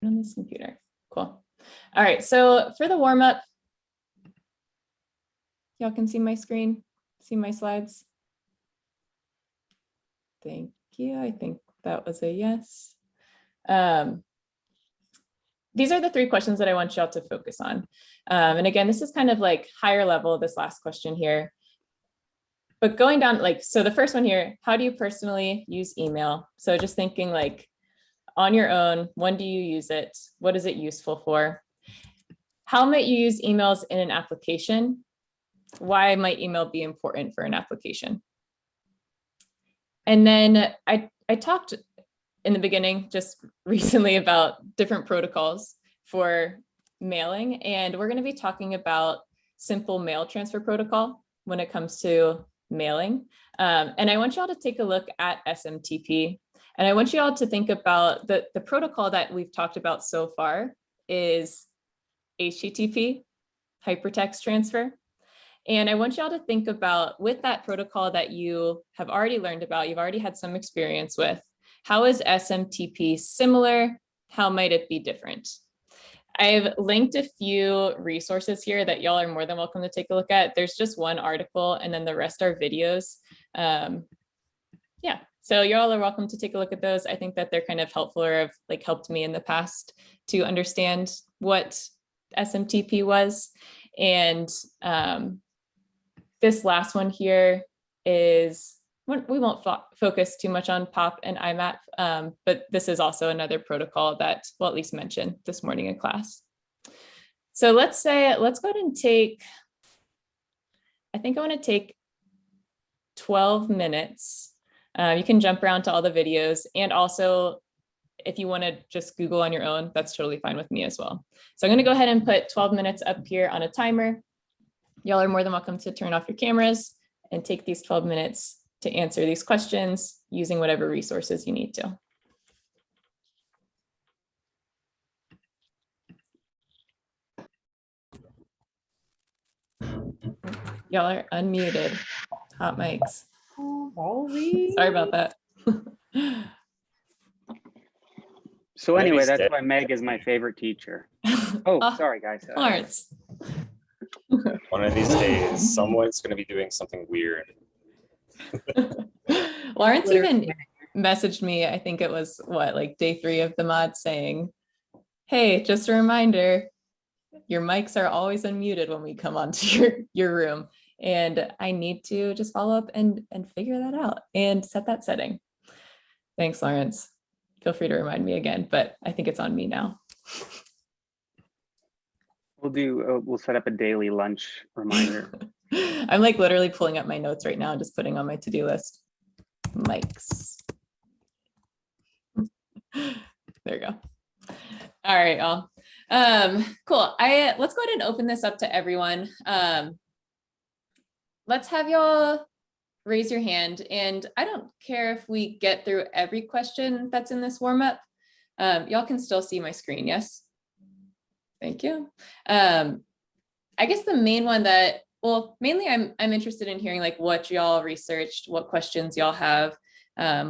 on this computer. Cool. All right, so for the warm up, y'all can see my screen, see my slides. Thank you. I think that was a yes. These are the 3 questions that I want y'all to focus on. And again, this is kind of like higher level, this last question here. But going down, like, so the first one here, how do you personally use email? So just thinking like on your own, when do you use it? What is it useful for? How might you use emails in an application? Why might email be important for an application? And then I talked in the beginning just recently about different protocols for mailing, and we're going to be talking about simple mail transfer protocol when it comes to mailing. And I want y'all to take a look at SMTP, and I want you all to think about the protocol that we've talked about so far is HTTP, hypertext transfer. And I want y'all to think about, with that protocol that you have already learned about, you've already had some experience with, how is SMTP similar? How might it be different? I've linked a few resources here that y'all are more than welcome to take a look at. There's just one article and then the rest are videos. Yeah, so y'all are welcome to take a look at those. I think that they're kind of helpful, or have like helped me in the past to understand what SMTP was. And this last one here is, we won't focus too much on POP and IMAP, but this is also another protocol that we'll at least mention this morning in class. So let's go ahead and take, I think I want to take 12 minutes. You can jump around to all the videos, and also if you want to just Google on your own, that's totally fine with me as well. So I'm going to go ahead and put 12 minutes up here on a timer. Y'all are more than welcome to turn off your cameras and take these 12 minutes to answer these questions using whatever resources you need to. Y'all are unmuted. Hot mics. Sorry about that. So anyway, that's why Meg is my favorite teacher. Oh, sorry guys. Lawrence. One of these days, someone's going to be doing something weird. Lawrence even messaged me, I think it was like day 3 of the mod, saying, hey, just a reminder, your mics are always unmuted when we come onto your room. And I need to just follow up and figure that out and set that setting. Thanks, Lawrence. Feel free to remind me again, but I think it's on me now. We'll set up a daily lunch reminder. I'm like literally pulling up my notes right now and just putting on my to-do list. Mics. There we go. All right, y'all. Cool. Let's go ahead and open this up to everyone. Let's have y'all raise your hand, and I don't care if we get through every question that's in this warm-up. Y'all can still see my screen, yes? Thank you. I guess the main one that, well, mainly I'm interested in hearing like what y'all researched, what questions y'all have,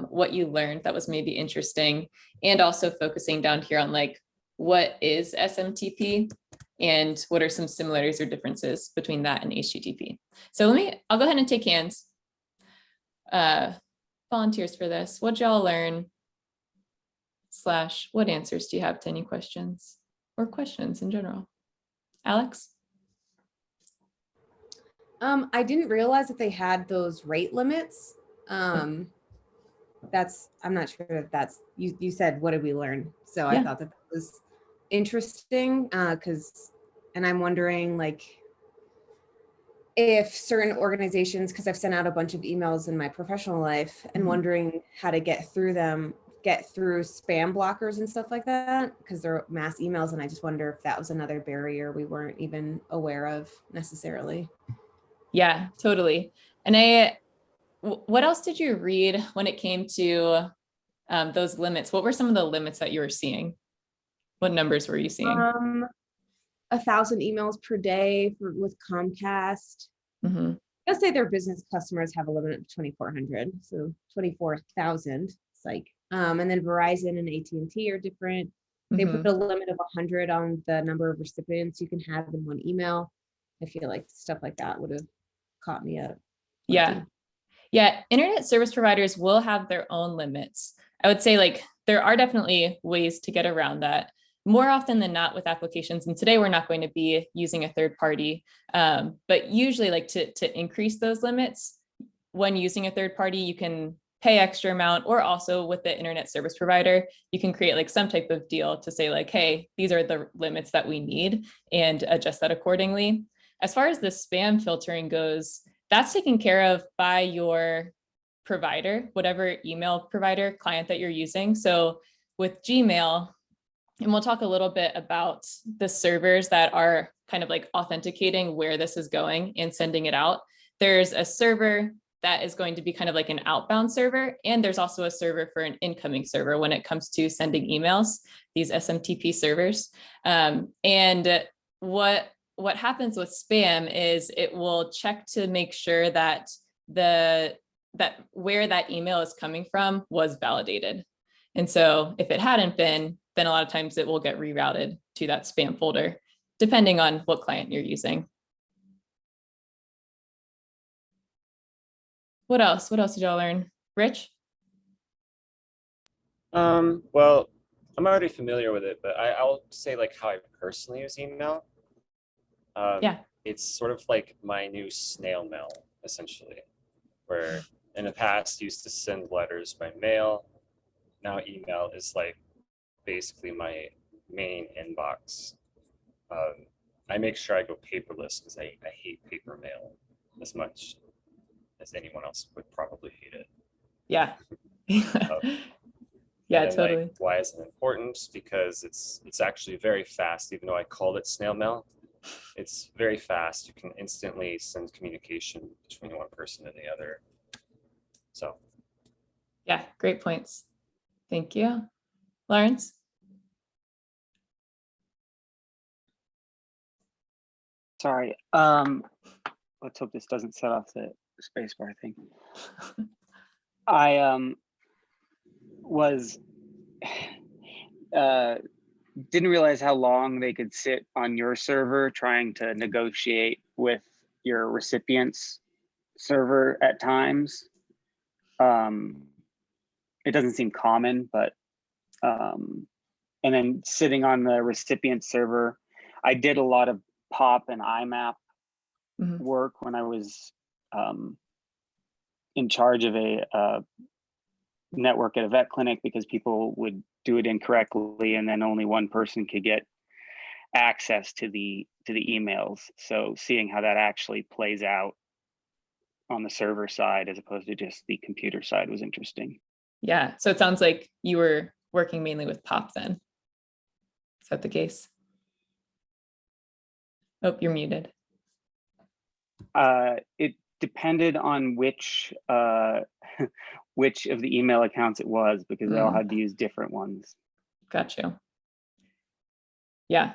what you learned that was maybe interesting, and also focusing down here on like, what is SMTP and what are some similarities or differences between that and HTTP? So I'll go ahead and take hands. Volunteers for this. What'd y'all learn? / what answers do you have to any questions or questions in general? Alex? I didn't realize that they had those rate limits. I'm not sure if that's, you said, what did we learn? So yeah. I thought that was interesting and I'm wondering like if certain organizations, because I've sent out a bunch of emails in my professional life and wondering how to get through spam blockers and stuff like that, because they're mass emails. And I just wonder if that was another barrier we weren't even aware of necessarily. Yeah, totally. And what else did you read when it came to those limits? What were some of the limits that you were seeing? What numbers were you seeing? 1,000 emails per day with Comcast. Let's say their business customers have a limit of 2,400, so 24,000. It's like, and then Verizon and AT&T are different. They Mhm. put a limit of 100 on the number of recipients you can have in one email. I feel like stuff like that would have caught me up. Yeah. Yeah, internet service providers will have their own limits. I would say like there are definitely ways to get around that more often than not with applications. And today we're not going to be using a third party, but usually like to increase those limits when using a third party, you can pay extra amount, or also with the internet service provider, you can create like some type of deal to say like, hey, these are the limits that we need and adjust that accordingly. As far as the spam filtering goes, that's taken care of by your provider, whatever email provider client that you're using. So with Gmail, and we'll talk a little bit about the servers that are kind of like authenticating where this is going and sending it out. There's a server that is going to be kind of like an outbound server. And there's also a server for an incoming server when it comes to sending emails, these SMTP servers. And what happens with spam is it will check to make sure that where that email is coming from was validated. And so if it hadn't been, then a lot of times it will get rerouted to that spam folder, depending on what client you're using. What else? What else did y'all learn? Rich? Well, I'm already familiar with it, but I'll say like how I personally use email. Yeah. It's sort of like my new snail mail, essentially, where in the past used to send letters by mail. Now email is like basically my main inbox. I make sure I go paperless because I hate paper mail as much as anyone else would probably hate it. Yeah. Yeah, Yeah, totally. Like, why is it important? Because it's actually very fast, even though I called it snail mail. It's very fast. You can instantly send communication between one person and the other. So Yeah, great points. Thank you. Lawrence? Sorry. Let's hope this doesn't set off the spacebar thing. I was didn't realize how long they could sit on your server trying to negotiate with your recipient's server at times. It doesn't seem common, but and then sitting on the recipient server, I did a lot of POP and IMAP work when I was in charge of a network at a vet clinic, because people would do it incorrectly and then only one person could get access to the emails. So seeing how that actually plays out on the server side as opposed to just the computer side was interesting. Yeah, so it sounds like you were working mainly with POP then. Is that the case? Oh, you're muted. It depended on which which of the email accounts it was, because they all had to use different ones. Got you. Yeah.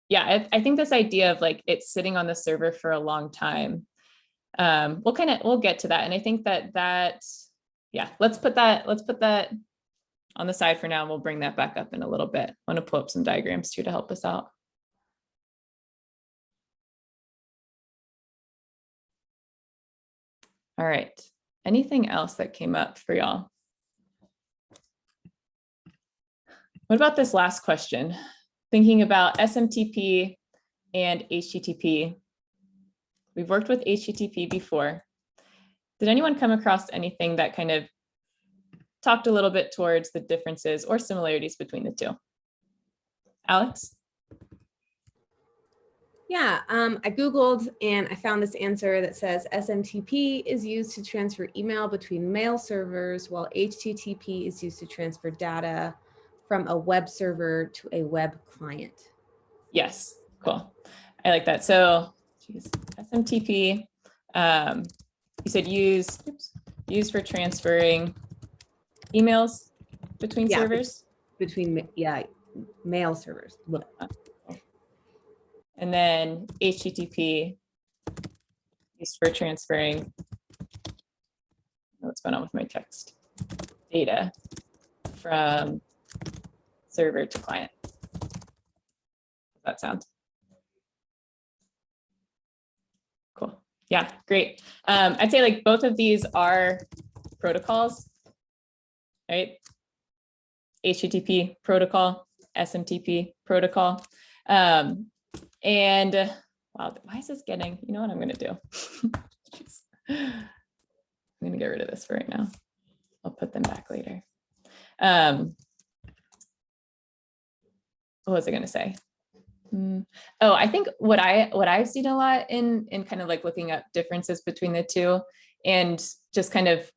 Yeah, I think this idea of like it's sitting on the server for a long time, we'll get to that. And I think that yeah, let's put that on the side for now. And we'll bring that back up in a little bit. I want to pull up some diagrams too to help us out. All right. Anything else that came up for y'all? What about this last question? Thinking about SMTP and HTTP. We've worked with HTTP before. Did anyone come across anything that kind of talked a little bit towards the differences or similarities between the two? Alex? Yeah, I Googled and I found this answer that says SMTP is used to transfer email between mail servers, while HTTP is used to transfer data from a web server to a web client. Yes, cool. I like that. So geez, SMTP, you said use for transferring emails between servers? Between, yeah, mail servers. And then HTTP used for transferring. What's going on with my text? data from server to client. Does that sound? Cool. Yeah, great. I'd say like both of these are protocols, right? HTTP protocol, SMTP protocol. And wow, why is this getting, you know what I'm going to do? Jeez. I'm going to get rid of this for right now. I'll put them back later. What was I going to say? Oh, I think what I've seen a lot in kind of like looking up differences between the two and just kind of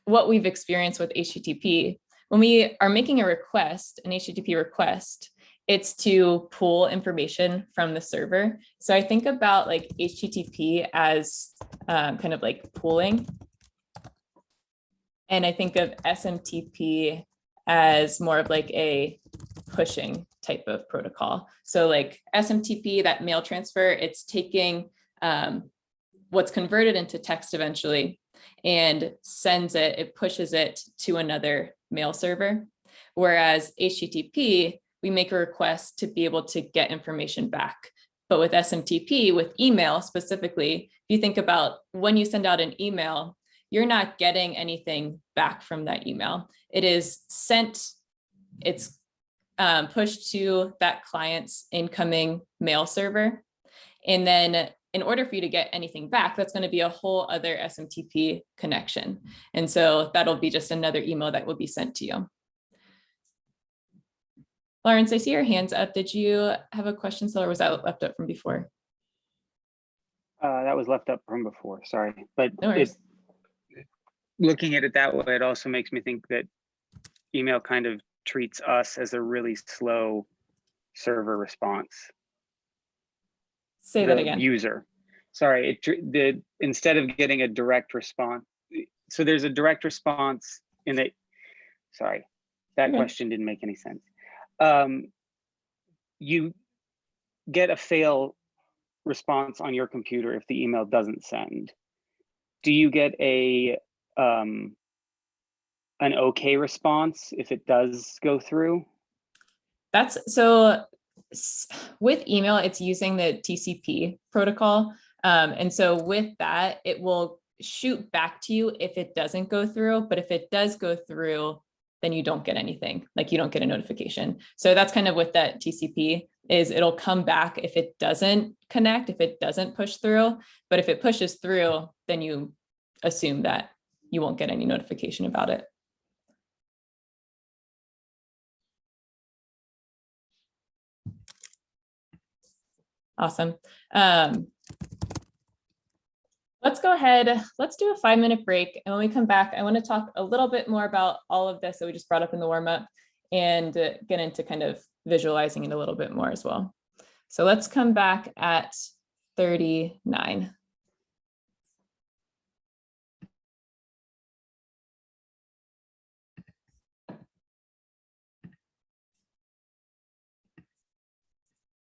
what we've experienced with HTTP, when we are making a request, an HTTP request, it's to pull information from the server. So I think about like HTTP as kind of like pooling. And I think of SMTP as more of like a pushing type of protocol. So like SMTP, that mail transfer, it's taking what's converted into text eventually and sends it, it pushes it to another mail server. Whereas HTTP, we make a request to be able to get information back. But with SMTP, with email specifically, if you think about when you send out an email, you're not getting anything back from that email. It is sent, it's pushed to that client's incoming mail server. And then in order for you to get anything back, that's going to be a whole other SMTP connection. And so that'll be just another email that will be sent to you. Lawrence, I see your hands up. Did you have a question still, or was that left up from before? That was left up from before, sorry. But No worries. Looking at it that way, it also makes me think that email kind of treats us as a really slow server response. Say that The again. user. Sorry, instead of getting a direct response, so there's a direct response in that, sorry, that Okay. question didn't make any sense. You get a fail response on your computer if the email doesn't send. Do you get an okay response if it does go through? That's so with email, it's using the TCP protocol. And so with that, it will shoot back to you if it doesn't go through, but if it does go through, then you don't get anything, like you don't get a notification. So that's kind of what that TCP is. It'll come back if it doesn't connect, if it doesn't push through, but if it pushes through, then you assume that you won't get any notification about it. Awesome. Let's go ahead. Let's do a 5-minute break. And when we come back, I want to talk a little bit more about all of this that we just brought up in the warm up and get into kind of visualizing it a little bit more as well. So let's come back at 39.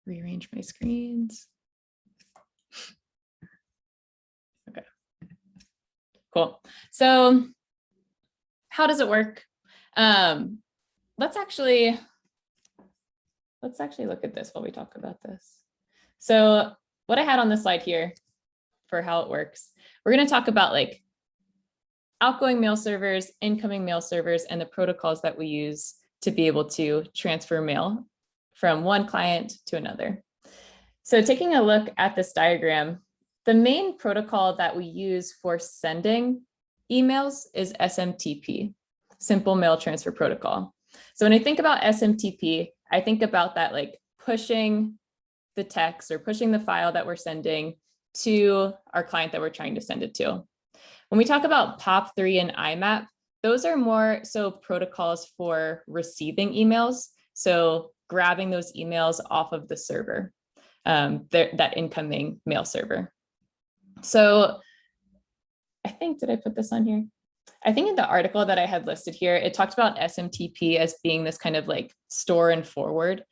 Rearrange my screens. Okay, cool. So how does it work? Let's actually look at this while we talk about this. So what I had on the slide here for how it works, we're going to talk about like outgoing mail servers, incoming mail servers, and the protocols that we use to be able to transfer mail from one client to another. So taking a look at this diagram, the main protocol that we use for sending emails is SMTP, Simple Mail Transfer Protocol. So when I think about SMTP, I think about that like pushing the text or pushing the file that we're sending to our client that we're trying to send it to. When we talk about POP3 and IMAP, those are more so protocols for receiving emails. So grabbing those emails off of the server, that incoming mail server. So I think, did I put this on here? I think in the article that I had listed here, it talked about SMTP as being this kind of like store and forward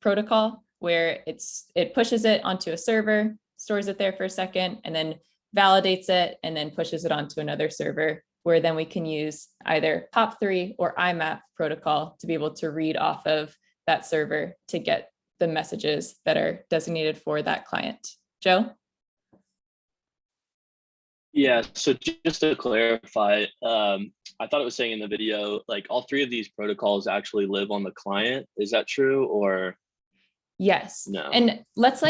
protocol where it pushes it onto a server, stores it there for a second, and then validates it, and then pushes it onto another server where then we can use either POP3 or IMAP protocol to be able to read off of that server to get the messages that are designated for that client. Joe? Yeah, so just to clarify, I thought it was saying in the video, like all three of these protocols actually live on the client. Is that true or Yes. no? And let's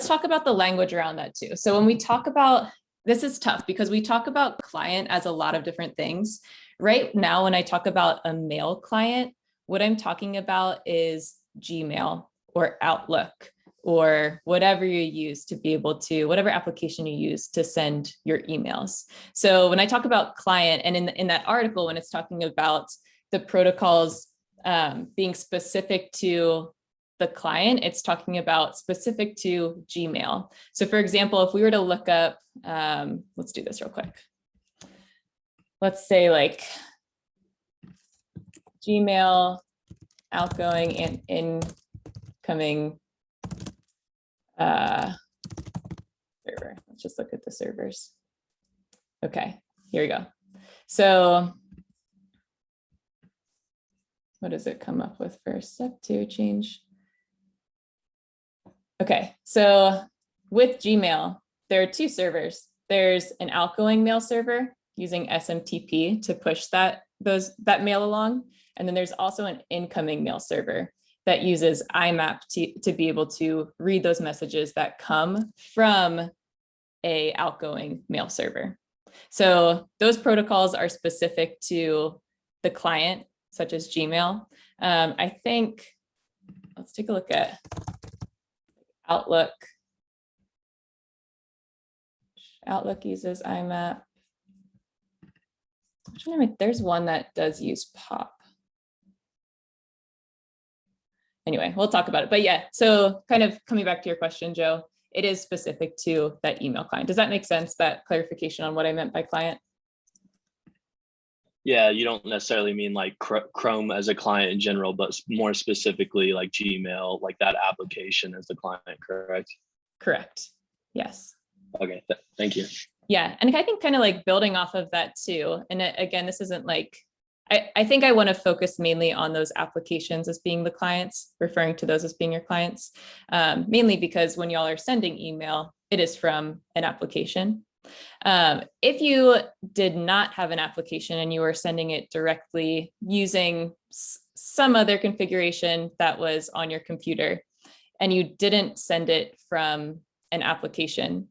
talk about the language around that too. So when we talk about, this is tough because we talk about client as a lot of different things. Right now, when I talk about a mail client, what I'm talking about is Gmail or Outlook or whatever you use to be able to, whatever application you use to send your emails. So when I talk about client, and in that article, when it's talking about the protocols being specific to the client, it's talking about specific to Gmail. So for example, if we were to look up, let's do this real quick. Let's say like Gmail, outgoing and incoming server. Let's just look at the servers. Okay, here we go. So what does it come up with first? Step 2, change. Okay, so with Gmail, there are 2 servers. There's an outgoing mail server using SMTP to push that mail along. And then there's also an incoming mail server that uses IMAP to be able to read those messages that come from a outgoing mail server. So those protocols are specific to the client, such as Gmail. I think, let's take a look at Outlook. Outlook uses IMAP. There's one that does use POP. Anyway, we'll talk about it. But yeah, so kind of coming back to your question, Joe, it is specific to that email client. Does that make sense, that clarification on what I meant by client? Yeah, you don't necessarily mean like Chrome as a client in general, but more specifically like Gmail, like that application as the client, correct? Correct. Yes. Okay, thank you. Yeah, and I think kind of like building off of that too. And again, this isn't like, I think I want to focus mainly on those applications as being the clients, referring to those as being your clients, mainly because when y'all are sending email, it is from an application. If you did not have an application and you were sending it directly using some other configuration that was on your computer, and you didn't send it from an application,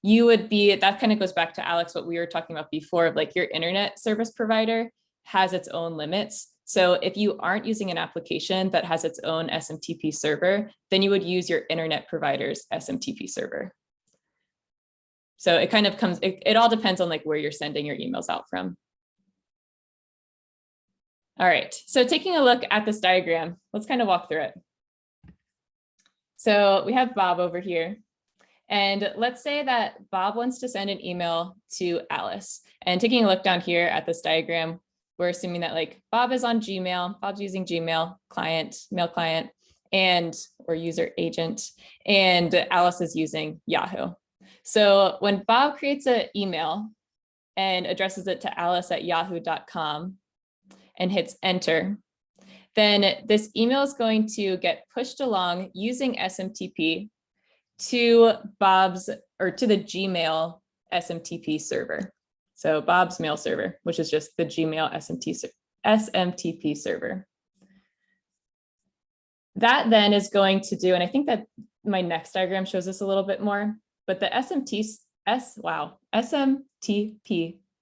you would be, that kind of goes back to Alex, what we were talking about before, of like your internet service provider has its own limits. So if you aren't using an application that has its own SMTP server, then you would use your internet provider's SMTP server. So it kind of comes, it all depends on like where you're sending your emails out from. All right, so taking a look at this diagram, let's kind of walk through it. So we have Bob over here. And let's say that Bob wants to send an email to Alice. And taking a look down here at this diagram, we're assuming that like Bob is on Gmail, Bob's using Gmail client, mail client, or user agent, and Alice is using Yahoo. So when Bob creates an email and addresses it to alice@yahoo.com and hits enter, then this email is going to get pushed along using SMTP to Bob's, or to the Gmail SMTP server. So Bob's mail server, which is just the Gmail SMTP server. That then is going to do, and I think that my next diagram shows this a little bit more, but the SMTP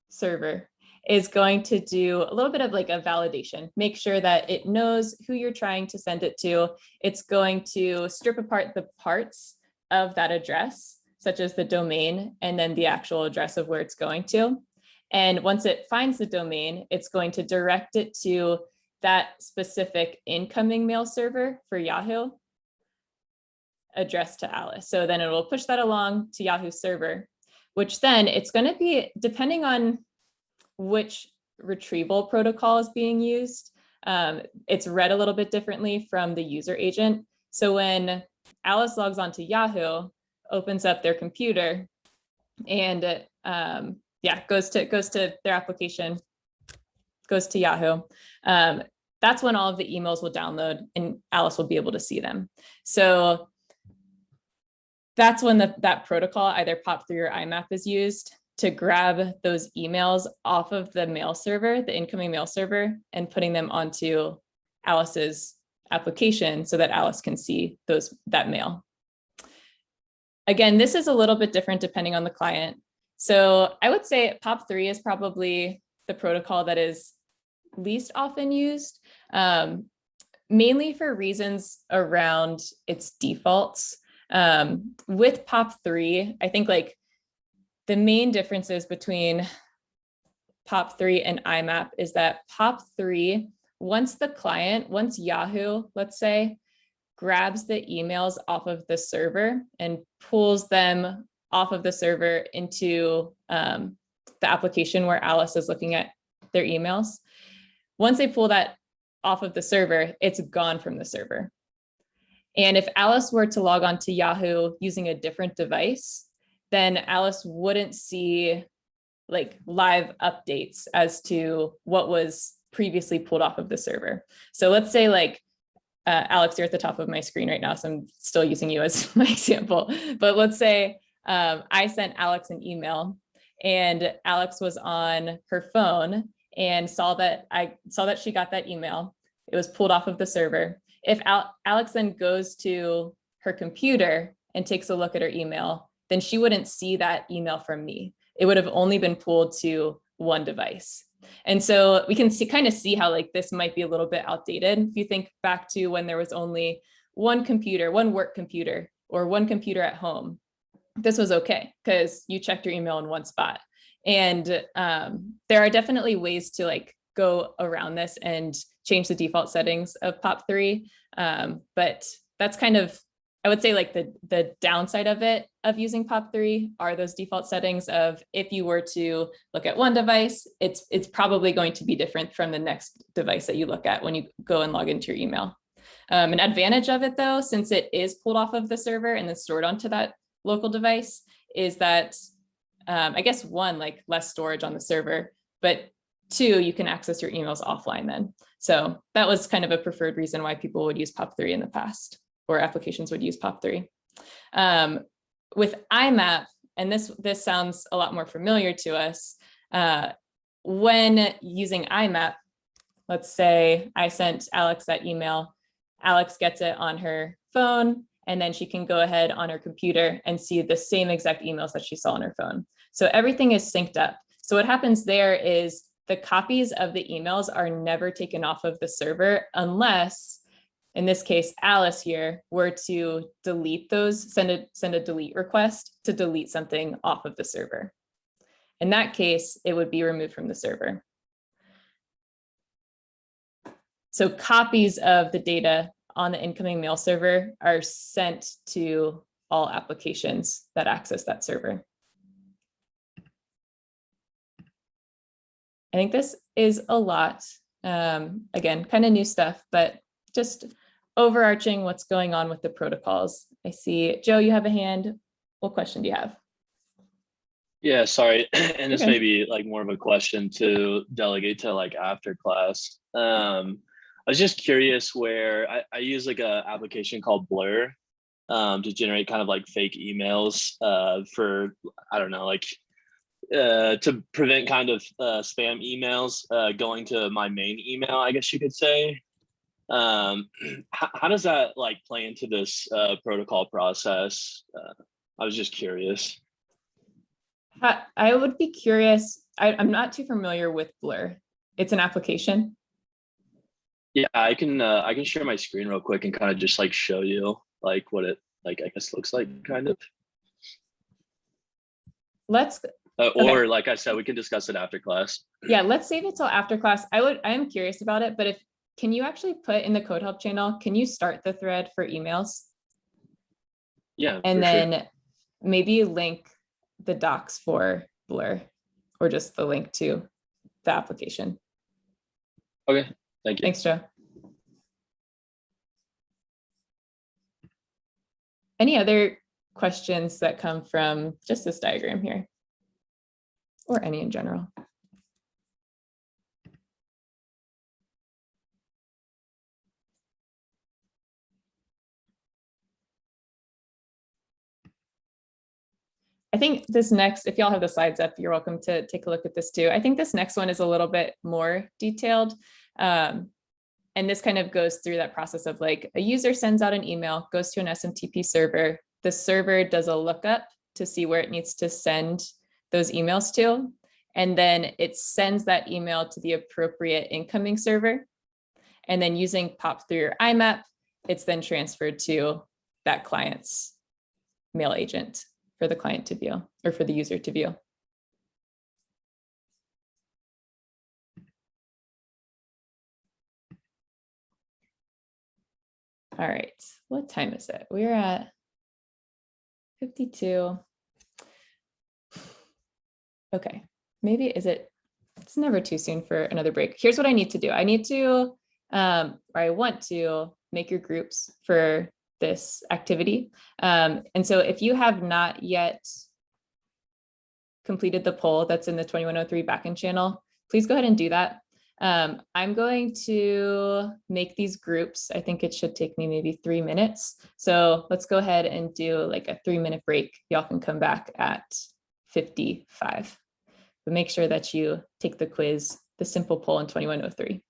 server is going to do a little bit of like a validation, make sure that it knows who you're trying to send it to. It's going to strip apart the parts of that address, such as the domain, and then the actual address of where it's going to. And once it finds the domain, it's going to direct it to that specific incoming mail server for Yahoo addressed to Alice. So then it will push that along to Yahoo server, which then it's going to be, depending on which retrieval protocol is being used, it's read a little bit differently from the user agent. So when Alice logs on to Yahoo, opens up their computer, and yeah, goes to their application, goes to Yahoo. That's when all of the emails will download and Alice will be able to see them. So that's when that protocol, either POP3 or IMAP, is used to grab those emails off of the mail server, the incoming mail server, and putting them onto Alice's application so that Alice can see that mail. Again, this is a little bit different depending on the client. So I would say POP3 is probably the protocol that is least often used, mainly for reasons around its defaults. With POP3, I think like the main differences between POP3 and IMAP is that POP3, once Yahoo, let's say, grabs the emails off of the server and pulls them off of the server into the application where Alice is looking at their emails. Once they pull that off of the server, it's gone from the server. And if Alice were to log on to Yahoo using a different device, then Alice wouldn't see like live updates as to what was previously pulled off of the server. So let's say like, Alex, you're at the top of my screen right now, so I'm still using you as my example. But let's say I sent Alex an email and Alex was on her phone and saw that she got that email. It was pulled off of the server. If Alex then goes to her computer and takes a look at her email, then she wouldn't see that email from me. It would have only been pulled to one device. And so we can kind of see how like this might be a little bit outdated. If you think back to when there was only one computer, one work computer, or one computer at home, this was okay because you checked your email in one spot. And there are definitely ways to like go around this and change the default settings of POP3. But that's kind of, I would say like the downside of using POP3 are those default settings of if you were to look at one device, it's probably going to be different from the next device that you look at when you go and log into your email. An advantage of it though, since it is pulled off of the server and then stored onto that local device, is that I guess one, like less storage on the server, but two, you can access your emails offline then. So that was kind of a preferred reason why people would use POP3 in the past, or applications would use POP3. With IMAP, and this sounds a lot more familiar to us, when using IMAP, let's say I sent Alex that email, Alex gets it on her phone, and then she can go ahead on her computer and see the same exact emails that she saw on her phone. So everything is synced up. So what happens there is the copies of the emails are never taken off of the server unless, in this case, Alice here were to delete those, send a delete request to delete something off of the server. In that case, it would be removed from the server. So copies of the data on the incoming mail server are sent to all applications that access that server. I think this is a lot. Again, kind of new stuff, but just overarching what's going on with the protocols. I see, Joe, you have a hand. What question do you have? Yeah, sorry. And this Okay. may be like more of a question to delegate to like after class. I was just curious where I use like a application called Blur to generate kind of like fake emails for, I don't know, like to prevent kind of spam emails going to my main email, I guess you could say. How does that like play into this protocol process? I was just curious. I would be curious. I'm not too familiar with Blur. It's an application. Yeah, I can share my screen real quick and kind of just like show you like what it like I guess looks like kind of. Let's or like I said, we can discuss it after class. Yeah, let's save it till after class. I am curious about it, but can you actually put in the code help channel, can you start the thread for emails? Yeah. And then sure. maybe link the docs for Blur or just the link to the application. Okay, thank you. Thanks, Joe. Any other questions that come from just this diagram here? or any in general. I think this next, if y'all have the slides up, you're welcome to take a look at this too. I think this next one is a little bit more detailed. And this kind of goes through that process of like a user sends out an email, goes to an SMTP server. The server does a lookup to see where it needs to send those emails to. And then it sends that email to the appropriate incoming server. And then using POP through your IMAP, it's then transferred to that client's mail agent for the client to view or for the user to view. All right, what time is it? We're at 52. Okay, maybe it's never too soon for another break. Here's what I need to do. I need to, or I want to make your groups for this activity. And so if you have not yet completed the poll that's in the 2103 backend channel, please go ahead and do that. I'm going to make these groups. I think it should take me maybe 3 minutes. So let's go ahead and do like a 3-minute break. Y'all can come back at 55. But make sure that you take the quiz, the simple poll in 2103.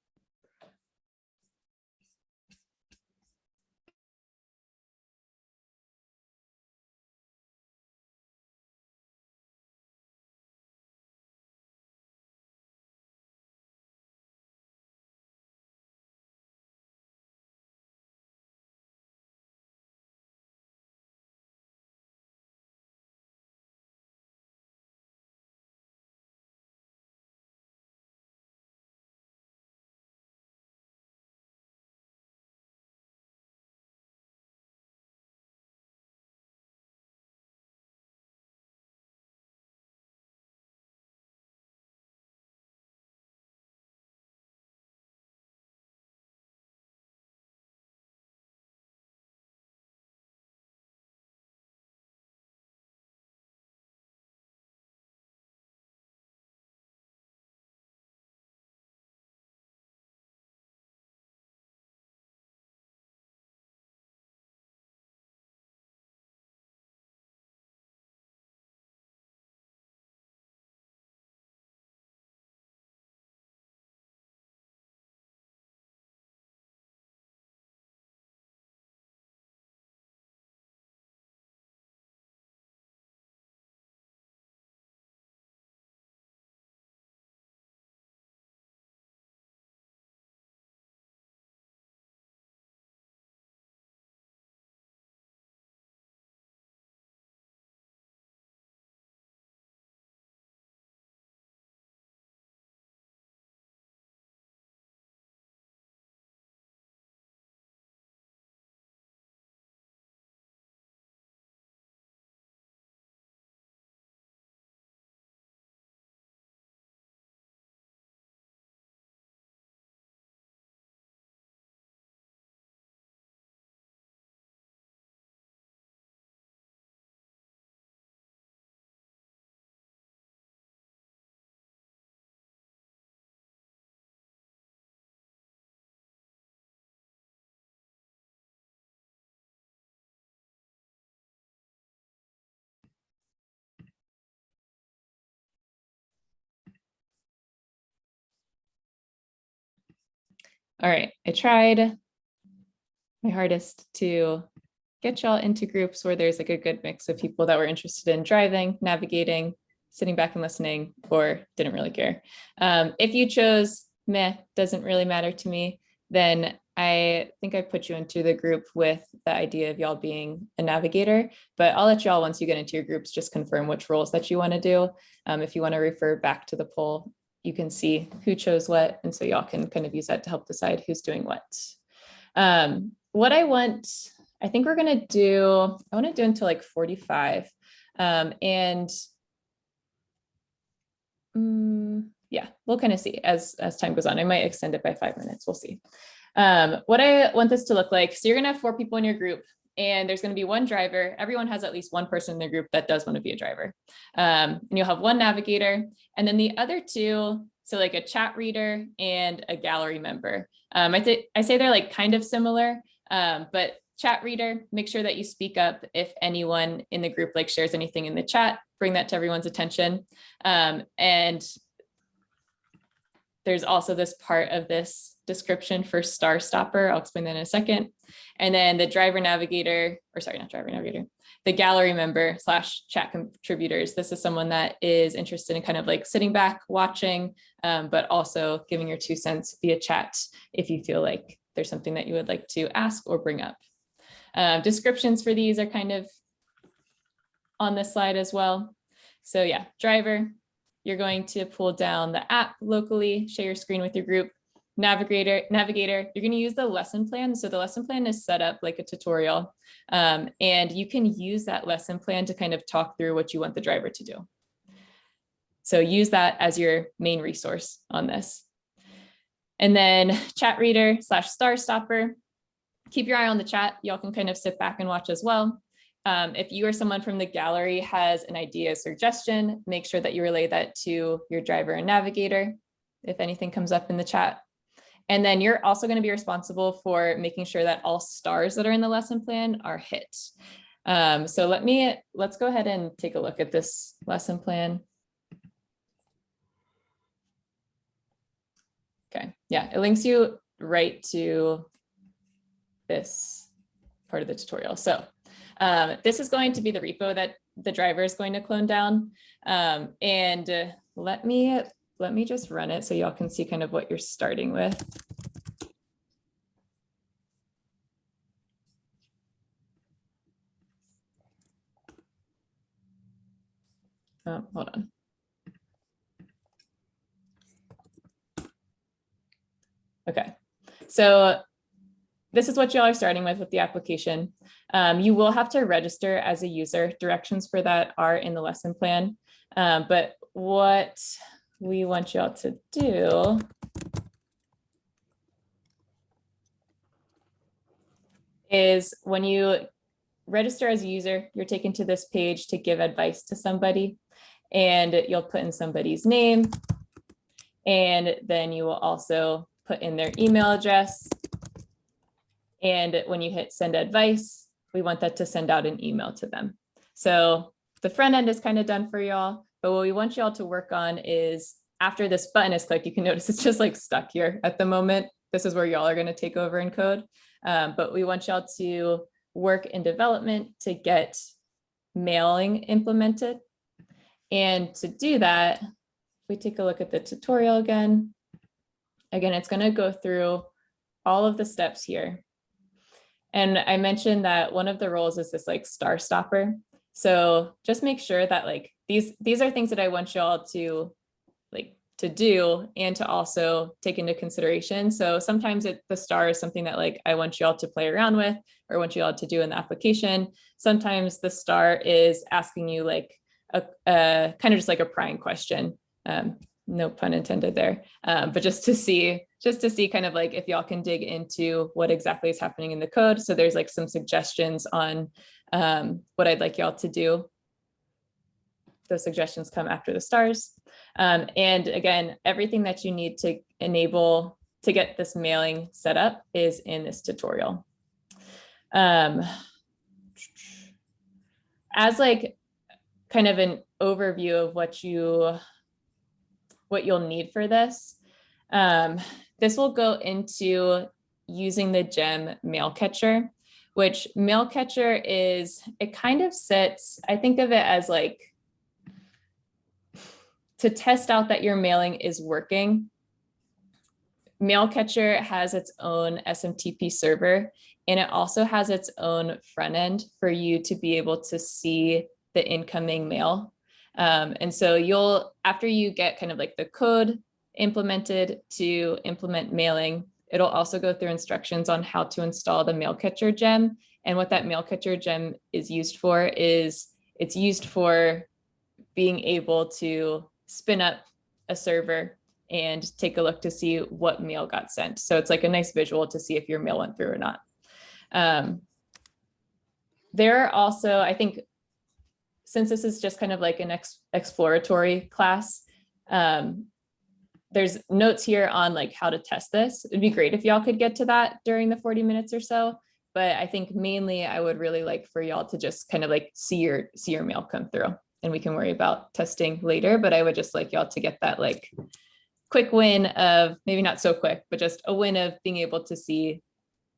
All right, I tried my hardest to get y'all into groups where there's like a good mix of people that were interested in driving, navigating, sitting back and listening, or didn't really care. If you chose meh, doesn't really matter to me, then I think I put you into the group with the idea of y'all being a navigator, but I'll let y'all, once you get into your groups, just confirm which roles that you want to do. If you want to refer back to the poll, you can see who chose what. And so y'all can kind of use that to help decide who's doing what. What I think we're going to do, I want to do until like 45. Yeah, we'll kind of see as time goes on. I might extend it by 5 minutes. We'll see. What I want this to look like. So you're going to have 4 people in your group. and there's going to be one driver. Everyone has at least one person in their group that does want to be a driver. And you'll have one navigator, and then the other two, so like a chat reader and a gallery member. I say they're like kind of similar, but chat reader, make sure that you speak up if anyone in the group like shares anything in the chat, bring that to everyone's attention. And there's also this part of this description for Star Stopper. I'll explain that in a second. And then the driver navigator, or sorry, not driver navigator, the gallery member / chat contributors. This is someone that is interested in kind of like sitting back, watching, but also giving your 2 cents via chat if you feel like there's something that you would like to ask or bring up. Descriptions for these are kind of on this slide as well. So yeah, driver, you're going to pull down the app locally, share your screen with your group. Navigator, you're going to use the lesson plan. So the lesson plan is set up like a tutorial, and you can use that lesson plan to kind of talk through what you want the driver to do. So use that as your main resource on this. And then chat reader / Star Stopper, keep your eye on the chat. Y'all can kind of sit back and watch as well. If you or someone from the gallery has an idea, or suggestion, make sure that you relay that to your driver and navigator if anything comes up in the chat. And then you're also going to be responsible for making sure that all stars that are in the lesson plan are hit. So let's go ahead and take a look at this lesson plan. Okay, yeah, it links you right to this part of the tutorial. So this is going to be the repo that the driver is going to clone down. And let me just run it so y'all can see kind of what you're starting with. Oh, hold on. Okay, so this is what y'all are starting with the application. You will have to register as a user. Directions for that are in the lesson plan. But what we want y'all to do is when you register as a user, you're taken to this page to give advice to somebody, and you'll put in somebody's name, and then you will also put in their email address. And when you hit send advice, we want that to send out an email to them. So the front end is kind of done for y'all, but what we want y'all to work on is after this button is clicked, you can notice it's just like stuck here at the moment. This is where y'all are going to take over and code. But we want y'all to work in development to get mailing implemented. And to do that, if we take a look at the tutorial again, it's going to go through all of the steps here. And I mentioned that one of the roles is this like Star Stopper. So just make sure that like these are things that I want y'all to do and to also take into consideration. So sometimes the star is something that like I want y'all to play around with or want y'all to do in the application. Sometimes the star is asking you like a kind of just like a prying question. No pun intended there, but just to see kind of like if y'all can dig into what exactly is happening in the code. So there's like some suggestions on what I'd like y'all to do. Those suggestions come after the stars. And again, everything that you need to enable to get this mailing set up is in this tutorial. As like kind of an overview of what you'll need for this, this will go into using the gem mail catcher, which mail catcher is, it kind of sits, I think of it as like to test out that your mailing is working. Mailcatcher has its own SMTP server, and it also has its own front end for you to be able to see the incoming mail. And so after you get kind of like the code implemented to implement mailing, it'll also go through instructions on how to install the Mailcatcher gem. And what that Mailcatcher gem is used for is it's used for being able to spin up a server and take a look to see what mail got sent. So it's like a nice visual to see if your mail went through or not. There are also, I think, since this is just kind of like an exploratory class, there's notes here on like how to test this. It'd be great if y'all could get to that during the 40 minutes or so. But I think mainly I would really like for y'all to just kind of like see your mail come through, and we can worry about testing later. But I would just like y'all to get that like quick win of, maybe not so quick, but just a win of being able to see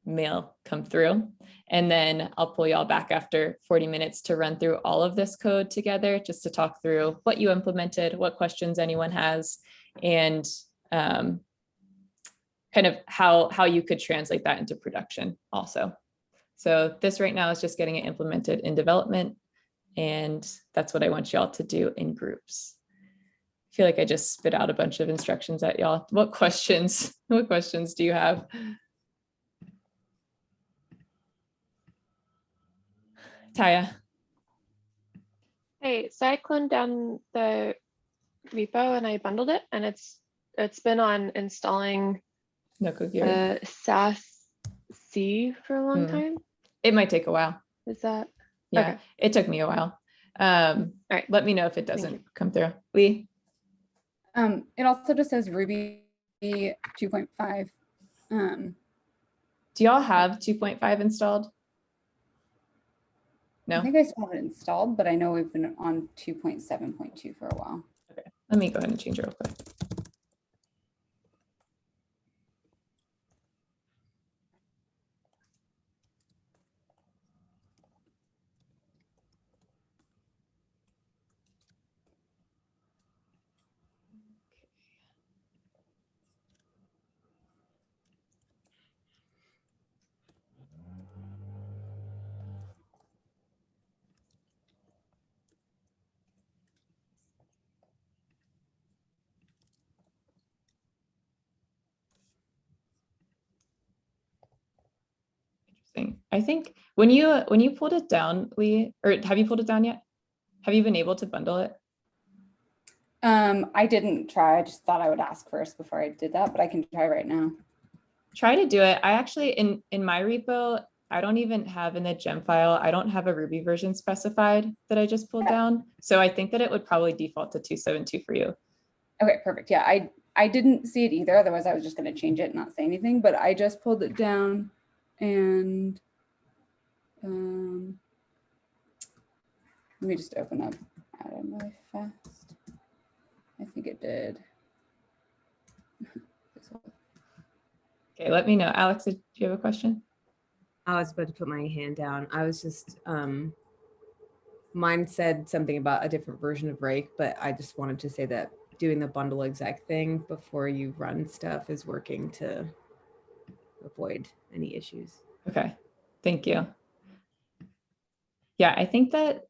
mail come through. And then I'll pull y'all back after 40 minutes to run through all of this code together, just to talk through what you implemented, what questions anyone has, and kind of how you could translate that into production also. So this right now is just getting it implemented in development, and that's what I want y'all to do in groups. I feel like I just spit out a bunch of instructions at y'all. What questions do you have? Taya? Hey, so I cloned down the repo and I bundled it, and it's been on installing No cookie. SAS C for a long time. It might take a while. Is that Yeah, okay? it took me a while. right. Let me know if it doesn't come through. Lee? It also just says Ruby 2.5. Do y'all have 2.5 installed? I No? think I still have it installed, but I know we've been on 2.7.2 for a while. Let me go ahead and change it real quick. Interesting. I think when you pulled it down, Lee, or have you pulled it down yet? Have you been able to bundle it? I didn't try. I just thought I would ask first before I did that, but I can try right now. Try to do it. I actually, in my repo, I don't even have in the gem file, I don't have a Ruby version specified that I just pulled down. So I think that it would probably default to 2.7.2 for you. Okay, perfect. Yeah, I didn't see it either. Otherwise, I was just going to change it and not say anything. But I just pulled it down, and let me just open up Atom really fast. I think it did. Okay, let me know. Alex, do you have a question? I was about to put my hand down. I was just, mine said something about a different version of Rake, but I just wanted to say that doing the bundle exec thing before you run stuff is working to avoid any issues. Okay, thank you. Yeah, I think that,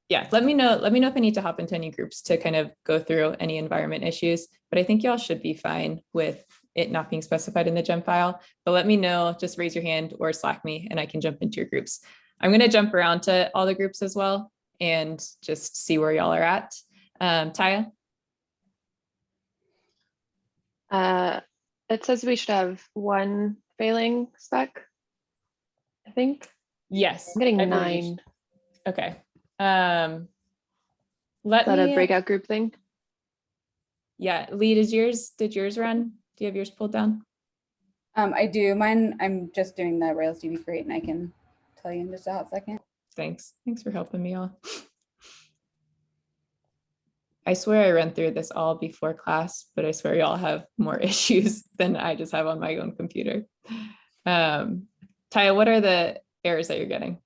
yeah, let me know if I need to hop into any groups to kind of go through any environment issues, but I think y'all should be fine with it not being specified in the gem file. But let me know, just raise your hand or Slack me and I can jump into your groups. I'm going to jump around to all the groups as well and just see where y'all are at. Taya? It says we should have one failing spec, I think. Yes. I'm getting I believe you 9. should. Okay. Is that a breakout group thing? Yeah, Lee, did yours run? Do you have yours pulled down? I do. Mine, I'm just doing the Rails DB create, and I can tell you in just a hot second. Thanks for helping me all. I swear I ran through this all before class, but I swear y'all have more issues than I just have on my own computer. Taya, what are the errors that you're getting?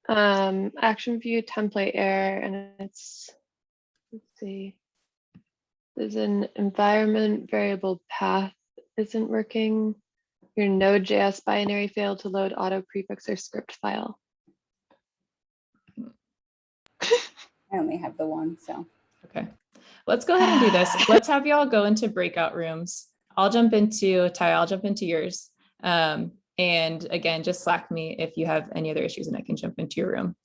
Action view template error, and it's, let's see, there's an environment variable path isn't working. Your Node.js binary failed to load auto prefix or script file. I only have the one, so. Okay, let's go ahead and do this. Let's have y'all go into breakout rooms. I'll jump into Taya, I'll jump into yours. And again, just Slack me if you have any other issues and I can jump into your room.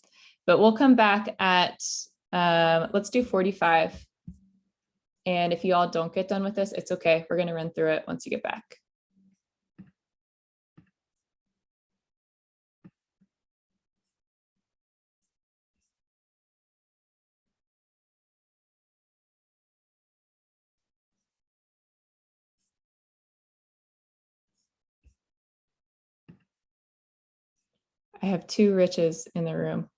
But we'll come back at, let's do 45. And if you all don't get done with this, it's okay. We're going to run through it once you get back. I have two Riches in the room.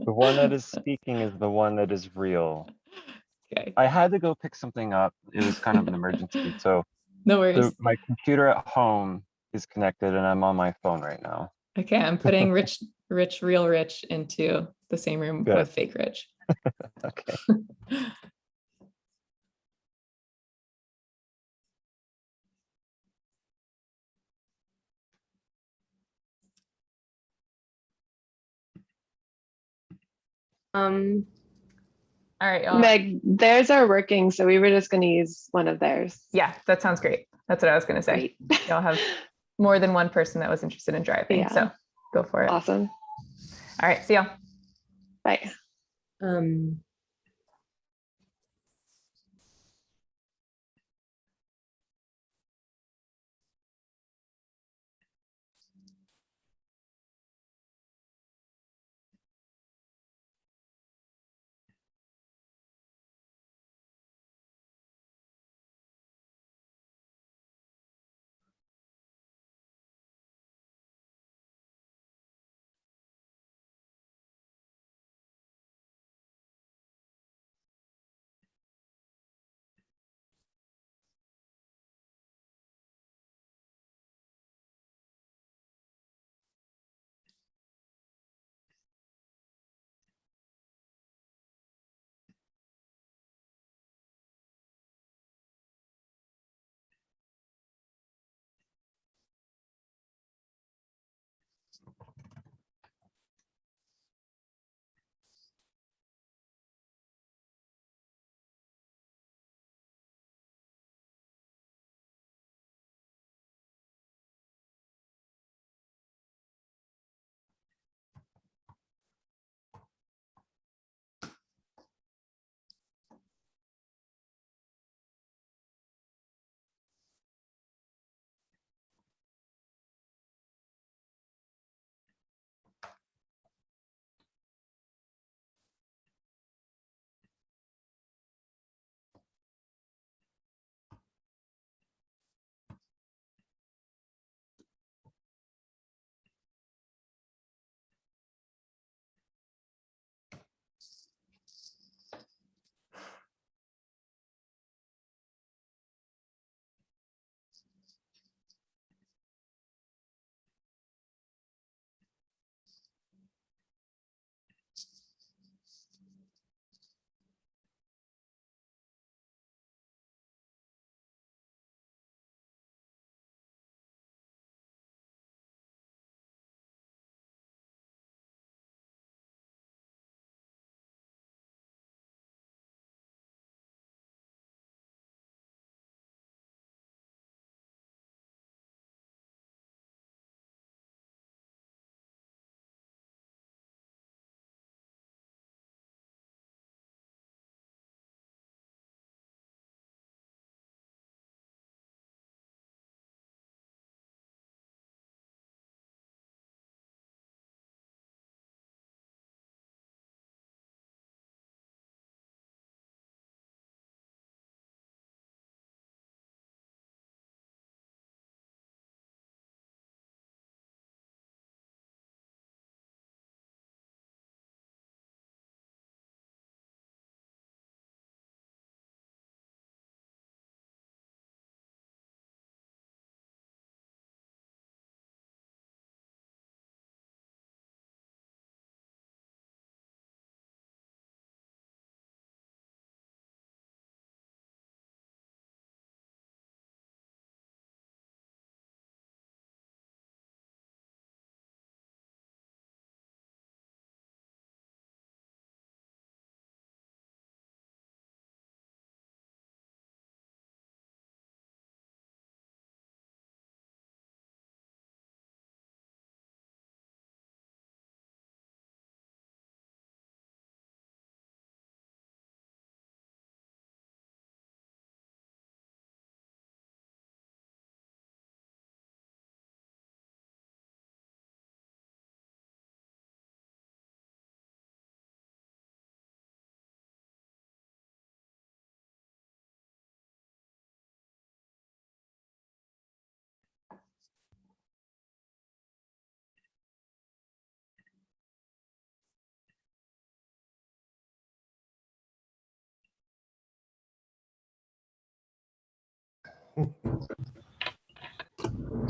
The one that is speaking is the one that is real. Okay, I had to go pick something up. It was kind of an emergency. So no worries. my computer at home is connected and I'm on my phone right now. Okay, I'm putting real Rich into the same room Good. with fake Rich. Okay. Um, All right, y'all. Meg, theirs are working, so we were just going to use one of theirs. Yeah, that sounds great. That's what I was going to say. Great. Y'all have more than one person that was interested in driving, Yeah. so go for it. Awesome. All right, see y'all. Bye. um,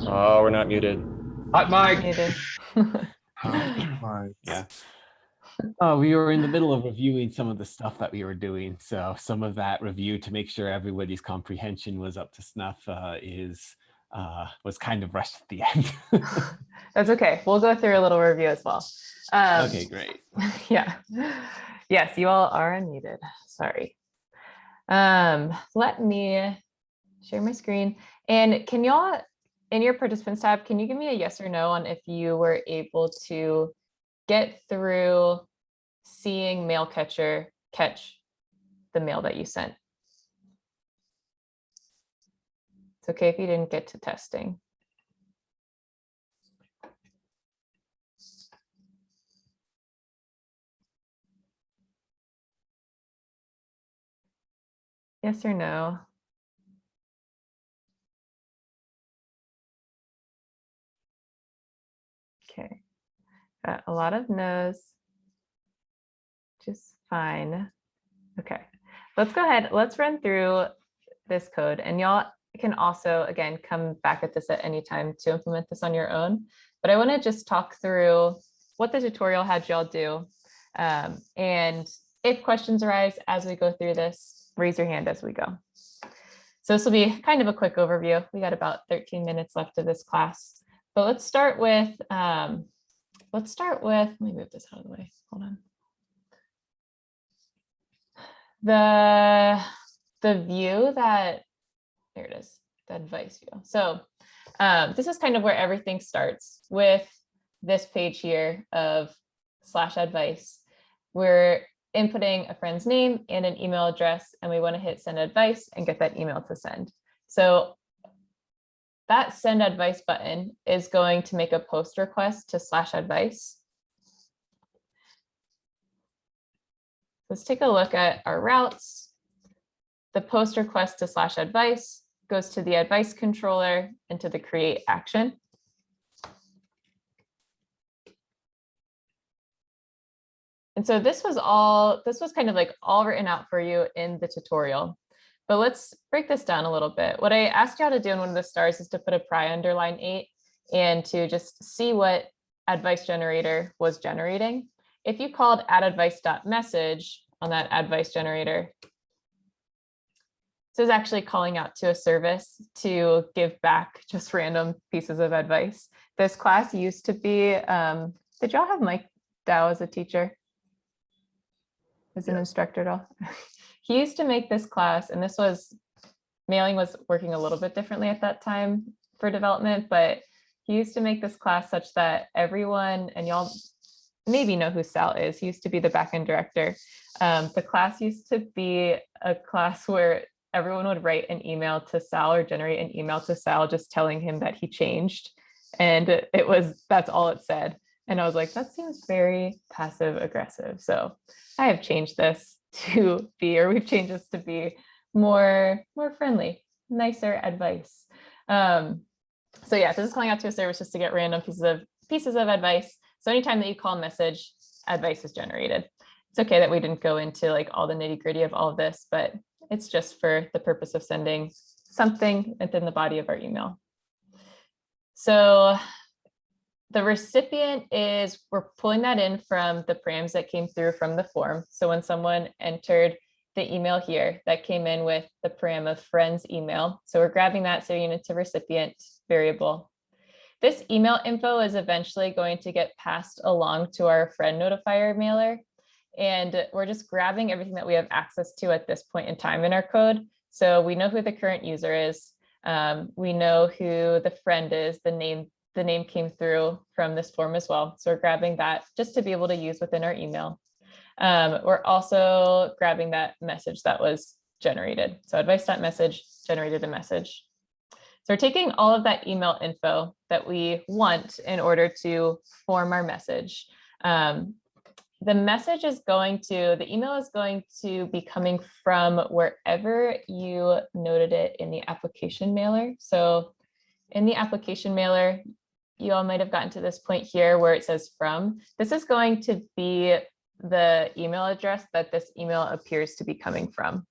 Oh, we're not muted. Hot mic. Muted. Yeah. We were in the middle of reviewing some of the stuff that we were doing. So some of that review to make sure everybody's comprehension was up to snuff was kind of rushed at the end. That's okay. We'll go through a little review as well. Okay, great. Yeah. Yes, you all are unmuted. Sorry. Let me share my screen. And can y'all, in your participants tab, can you give me a yes or no on if you were able to get through seeing Mailcatcher catch the mail that you sent? It's okay if you didn't get to testing. Yes or no? Okay, got a lot of no's, just fine. Okay, let's go ahead. Let's run through this code, and y'all can also, again, come back at this at any time to implement this on your own. But I want to just talk through what the tutorial had y'all do. And if questions arise as we go through this, raise your hand as we go. So this will be kind of a quick overview. We got about 13 minutes left of this class, but let's start with, let me move this out of the way. Hold on. The view that, there it is, the advice view. So this is kind of where everything starts with this page here of /advice. We're inputting a friend's name and an email address, and we want to hit send advice and get that email to send. So that send advice button is going to make a post request to /advice. Let's take a look at our routes. The post request to /advice goes to the advice controller and to the create action. And so this was kind of like all written out for you in the tutorial. But let's break this down a little bit. What I asked y'all to do in one of the stars is to put a pry under line 8 and to just see what advice generator was generating. If you called @advice.message on that advice generator, this is actually calling out to a service to give back just random pieces of advice. This class used to be, did y'all have Mike Dow as a teacher? As an instructor at all? He used to make this class, and mailing was working a little bit differently at that time for development, but he used to make this class such that everyone, and y'all maybe know who Sal is, he used to be the backend director. The class used to be a class where everyone would write an email to Sal or generate an email to Sal just telling him that he changed. And that's all it said. And I was like, that seems very passive aggressive. So I have changed this to be, or we've changed this to be more friendly, nicer advice. So yeah, this is calling out to a service just to get random pieces of advice. So anytime that you call message, advice is generated. It's okay that we didn't go into like all the nitty gritty of all of this, but it's just for the purpose of sending something within the body of our email. So the recipient we're pulling that in from the params that came through from the form. So when someone entered the email here, that came in with the param of friend's email. So we're grabbing that, setting it to recipient variable. This email info is eventually going to get passed along to our friend notifier mailer. And we're just grabbing everything that we have access to at this point in time in our code. So we know who the current user is. We know who the friend is. The name came through from this form as well. So we're grabbing that just to be able to use within our email. We're also grabbing that message that was generated. So advice.message generated a message. So we're taking all of that email info that we want in order to form our message. The email is going to be coming from wherever you noted it in the application mailer. So in the application mailer, you all might have gotten to this point here where it says from. This is going to be the email address that this email appears to be coming from.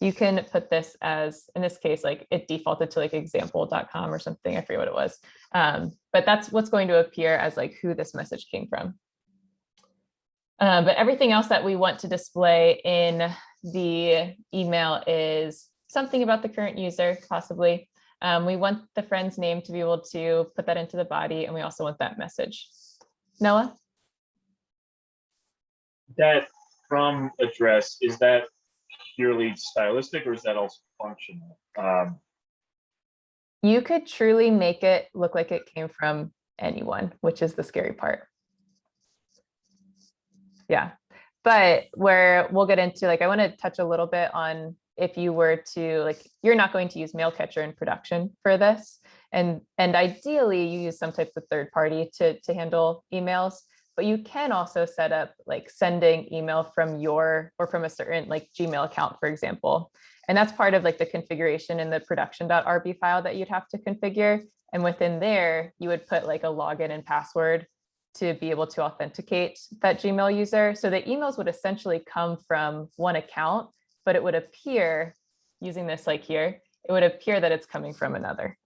you can put this as, in this case, like it defaulted to like example.com or something. I forget what it was. But that's what's going to appear as like who this message came from. But everything else that we want to display in the email is something about the current user, possibly. We want the friend's name to be able to put that into the body, and we also want that message. Noah? That from address, is that purely stylistic or is that also functional? You could truly make it look like it came from anyone, which is the scary part. Yeah, but where we'll get into, like, I want to touch a little bit on if you were to, like, you're not going to use Mailcatcher in production for this. And ideally you use some type of third party to handle emails, but you can also set up like sending email from your, or from a certain like Gmail account, for example. And that's part of like the configuration in the production.rb file that you'd have to configure. And within there, you would put like a login and password to be able to authenticate that Gmail user. So the emails would essentially come from one account, but it would appear, using this like here, it would appear that it's coming from another.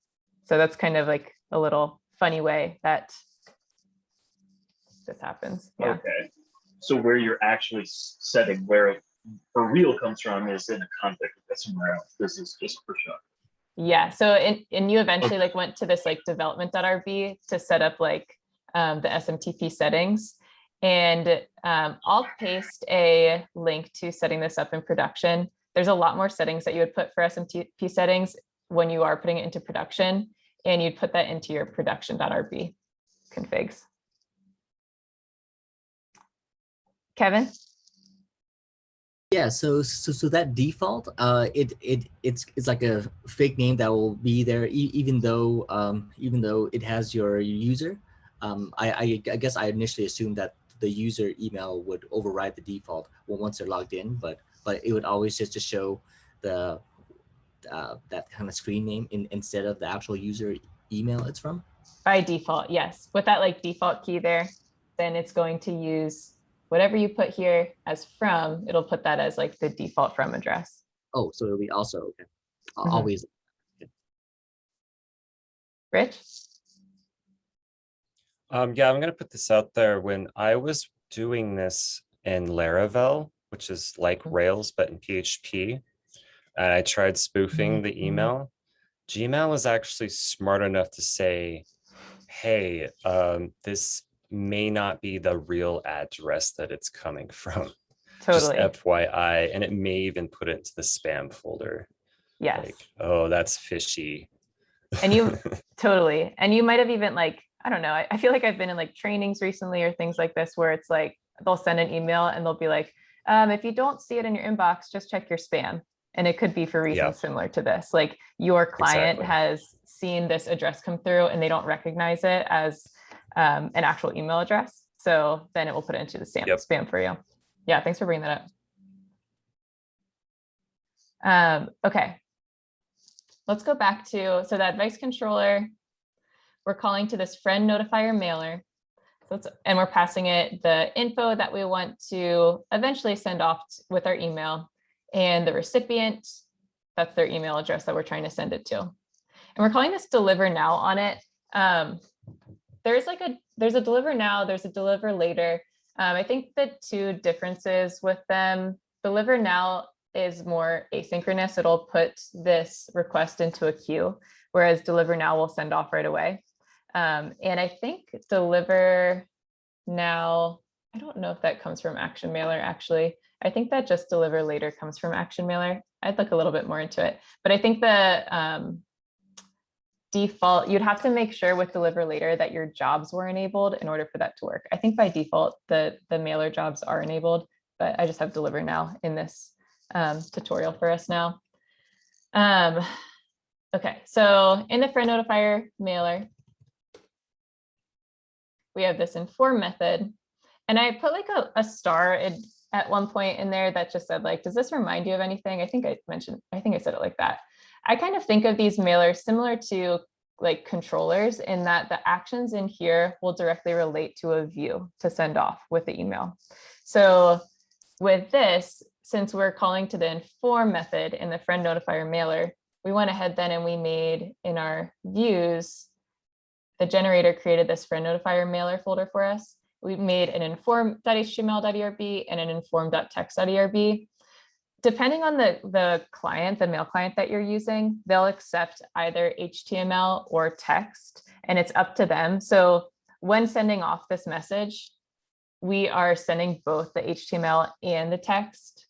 So that's kind of like a little funny way that this happens. Yeah. Okay. So where you're actually setting where it for real comes from is in a context that's somewhere else. This is just for show. Yeah. So and you eventually like went to this like development.rb to set up like the SMTP settings. And I'll paste a link to setting this up in production. There's a lot more settings that you would put for SMTP settings when you are putting it into production, and you'd put that into your production.rb configs. Kevin? Yeah, so that default, it's like a fake name that will be there even though it has your user. I guess I initially assumed that the user email would override the default once they're logged in, but it would always just to show the that kind of screen name instead of the actual user email it's from. By default, yes. With that like default key there, then it's going to use whatever you put here as from, it'll put that as like the default from address. Oh, so it'll be also, okay. Always. Okay. Rich? Yeah, I'm going to put this out there. When I was doing this in Laravel, which is like Rails, but in PHP, and I tried spoofing the email, Gmail was actually smart enough to say, hey, this may not be the real address that it's coming from. Totally. Just FYI, and it may even put it into the spam folder. Yes. Like, oh, that's fishy. And you totally. And you might have even like, I don't know, I feel like I've been in like trainings recently or things like this where it's like, they'll send an email and they'll be like, if you don't see it in your inbox, just check your spam. And it could be for reasons similar to this. Like your client has seen this address come through and they don't recognize it as an actual email address. So then it will put it into the spam for you. Yeah, thanks for bringing that up. Okay, let's go back to, so that Vice controller, we're calling to this friend notifier mailer. And we're passing it the info that we want to eventually send off with our email, and the recipient, that's their email address that we're trying to send it to. And we're calling this deliver now on it. There's a deliver now, there's a deliver later. I think the two differences with them, deliver now is more asynchronous. It'll put this request into a queue, whereas deliver now will send off right away. And I think deliver now, I don't know if that comes from Action Mailer actually. I think that just deliver later comes from Action Mailer. I'd look a little bit more into it, but I think the default, you'd have to make sure with deliver later that your jobs were enabled in order for that to work. I think by default, the mailer jobs are enabled, but I just have deliver now in this tutorial for us now. Okay, so in the friend notifier mailer, we have this inform method, and I put like a star at one point in there that just said like, does this remind you of anything? I think I said it like that. I kind of think of these mailers similar to like controllers in that the actions in here will directly relate to a view to send off with the email. So with this, since we're calling to the inform method in the friend notifier mailer, we went ahead then and we made in our views, the generator created this friend notifier mailer folder for us. We made an inform.html.erb and an inform.text.erb. Depending on the client, the mail client that you're using, they'll accept either HTML or text, and it's up to them. So when sending off this message, we are sending both the HTML and the text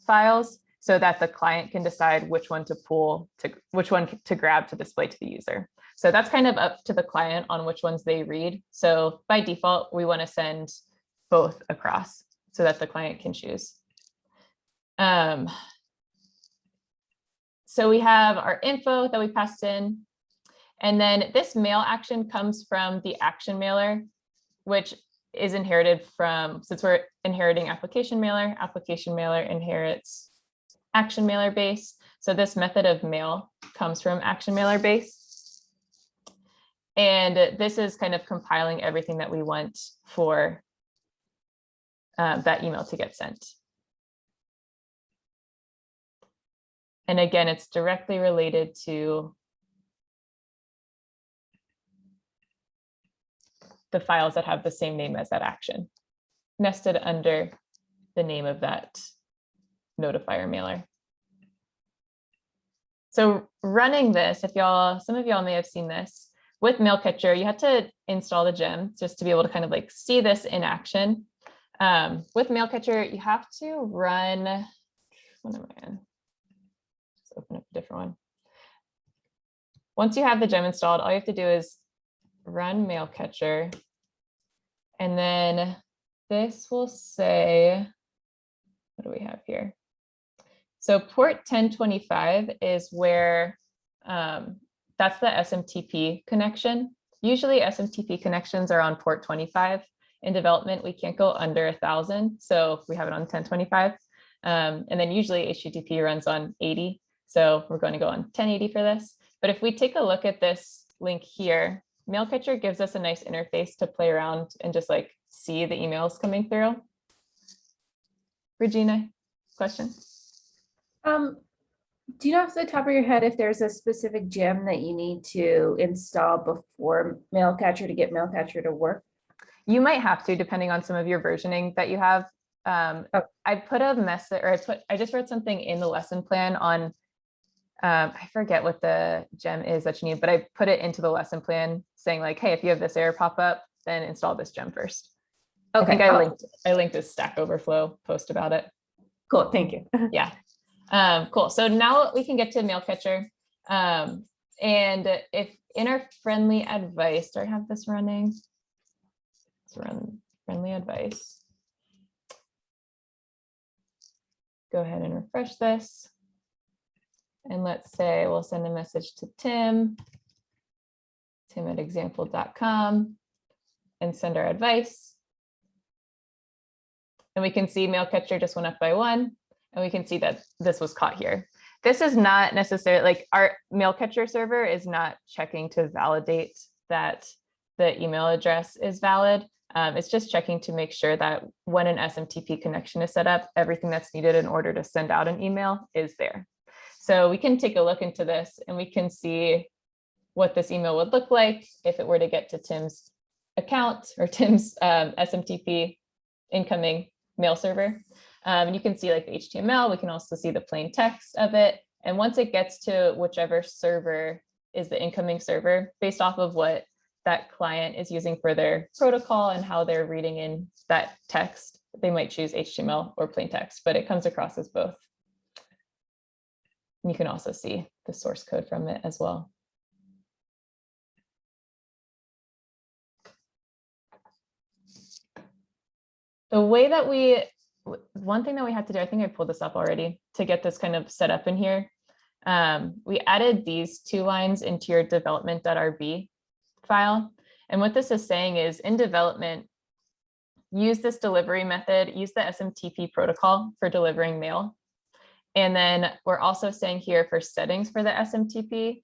files so that the client can decide which one to pull, which one to grab to display to the user. So that's kind of up to the client on which ones they read. So by default, we want to send both across so that the client can choose. So we have our info that we passed in, and then this mail action comes from the action mailer, which is inherited from, since we're inheriting application mailer inherits action mailer base. So this method of mail comes from action mailer base. And this is kind of compiling everything that we want for that email to get sent. And again, it's directly related to the files that have the same name as that action, nested under the name of that notifier mailer. So running this, if y'all, some of y'all may have seen this, with Mailcatcher, you had to install the gem just to be able to kind of like see this in action. With Mailcatcher, you have to run, what am I in? Let's open up a different one. Once you have the gem installed, all you have to do is run Mailcatcher. And then this will say, what do we have here? So port 1025 is where, that's the SMTP connection. Usually SMTP connections are on port 25. In development, we can't go under 1,000. So we have it on 1025. And then usually HTTP runs on 80. So we're going to go on 1080 for this. But if we take a look at this link here, Mailcatcher gives us a nice interface to play around and just like see the emails coming through. Regina, question? Do you know off the top of your head if there's a specific gem that you need to install before Mailcatcher to get Mailcatcher to work? You might have to, depending on some of your versioning that you have. I put a message, or I just wrote something in the lesson plan on, I forget what the gem is that you need, but I put it into the lesson plan saying like, hey, if you have this error pop up, then install this gem first. Okay. I think I linked this Stack Overflow post about it. Cool, thank you. Yeah. Cool. So now we can get to Mailcatcher. And if in our friendly advice, do I have this running? Let's run friendly advice. Go ahead and refresh this. And let's say we'll send a message to Tim at example.com, and send our advice. And we can see Mailcatcher just went up by 1. And we can see that this was caught here. This is not necessarily like our Mailcatcher server is not checking to validate that the email address is valid. It's just checking to make sure that when an SMTP connection is set up, everything that's needed in order to send out an email is there. So we can take a look into this and we can see what this email would look like if it were to get to Tim's account or Tim's SMTP incoming mail server. And you can see like the HTML, we can also see the plain text of it. And once it gets to whichever server is the incoming server, based off of what that client is using for their protocol and how they're reading in that text, they might choose HTML or plain text, but it comes across as both. And you can also see the source code from it as well. The way that one thing that we had to do, I think I pulled this up already to get this kind of set up in here. We added these 2 lines into your development.rb file. And what this is saying is in development, use this delivery method, use the SMTP protocol for delivering mail. And then we're also saying here for settings for the SMTP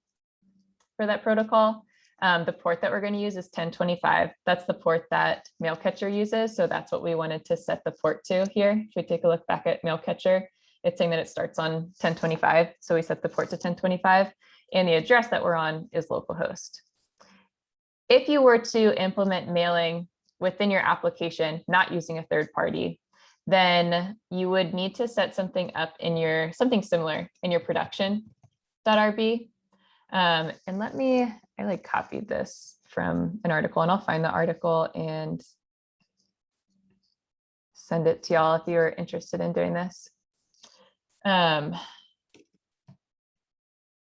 for that protocol, the port that we're going to use is 1025. That's the port that Mailcatcher uses. So that's what we wanted to set the port to here. If we take a look back at Mailcatcher, it's saying that it starts on 1025. So we set the port to 1025 and the address that we're on is localhost. If you were to implement mailing within your application, not using a third party, then you would need to set something up in your, something similar in your production.rb. And I like copied this from an article and I'll find the article and send it to y'all if you're interested in doing this.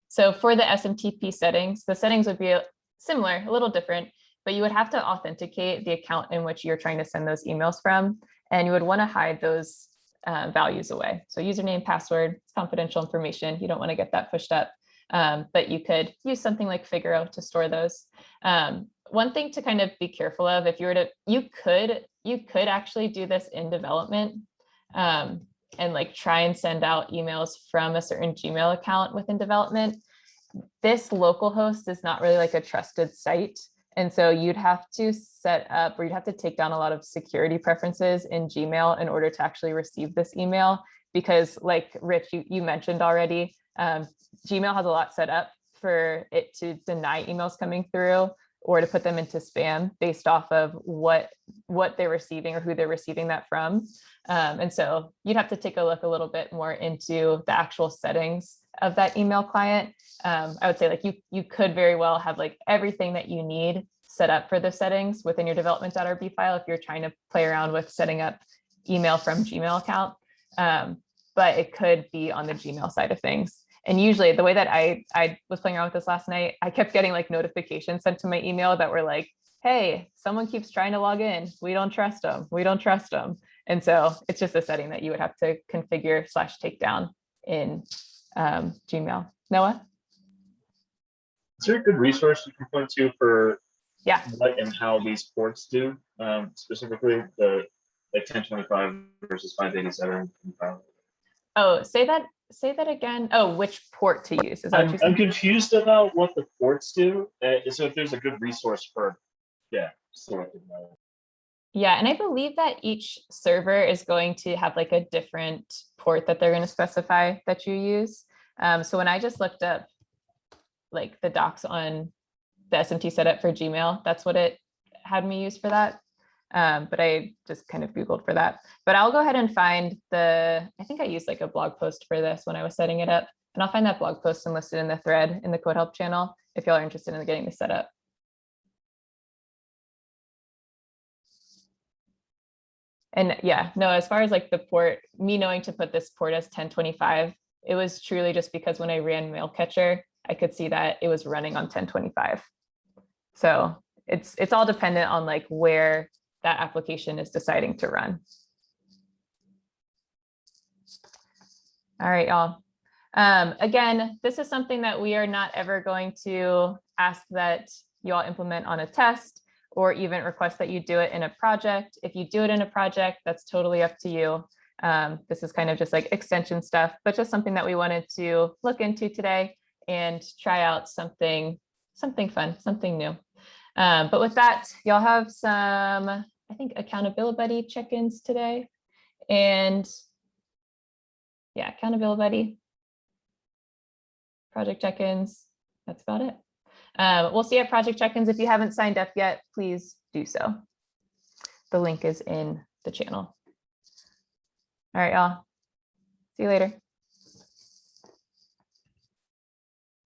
So for the SMTP settings, the settings would be similar, a little different, but you would have to authenticate the account in which you're trying to send those emails from, and you would want to hide those values away. So username, password, it's confidential information. You don't want to get that pushed up, but you could use something like Figaro to store those. One thing to kind of be careful of, if you were to, you could actually do this in development and like try and send out emails from a certain Gmail account within development. This localhost is not really like a trusted site. And so you'd have to set up, or you'd have to take down a lot of security preferences in Gmail in order to actually receive this email. Because like Rich, you mentioned already, Gmail has a lot set up for it to deny emails coming through or to put them into spam based off of what they're receiving or who they're receiving that from. And so you'd have to take a look a little bit more into the actual settings of that email client. I would say like you could very well have like everything that you need set up for the settings within your development.rb file if you're trying to play around with setting up email from Gmail account. But it could be on the Gmail side of things. And usually the way that I was playing around with this last night, I kept getting like notifications sent to my email that were like, hey, someone keeps trying to log in. We don't trust them. We don't trust them. And so it's just a setting that you would have to configure / take down in Gmail. Noah? Is there a good resource you can point to for Yeah. what and how these ports do, specifically the like 1025 versus 587? Oh, say that again. Oh, which port to use? Is that what you're saying? I'm confused about what the ports do. So if there's a good resource for, selected mode. Yeah, and I believe that each server is going to have like a different port that they're going to specify that you use. So when I just looked up like the docs on the SMT setup for Gmail, that's what it had me use for that. But I just kind of Googled for that. But I'll go ahead and find I think I used like a blog post for this when I was setting it up. And I'll find that blog post and list it in the thread in the Code Help channel if y'all are interested in getting this set up. And yeah, no, as far as like the port, me knowing to put this port as 1025, it was truly just because when I ran Mailcatcher, I could see that it was running on 1025. So it's all dependent on like where that application is deciding to run. All right, y'all. Again, this is something that we are not ever going to ask that you all implement on a test or even request that you do it in a project. If you do it in a project, that's totally up to you. This is kind of just like extension stuff, but just something that we wanted to look into today and try out something fun, something new. But with that, y'all have some, I think, Accountability Buddy check-ins today. And yeah, Accountability Buddy, project check-ins, that's about it. We'll see you at project check-ins. If you haven't signed up yet, please do so. The link is in the channel. All right, y'all. See you later.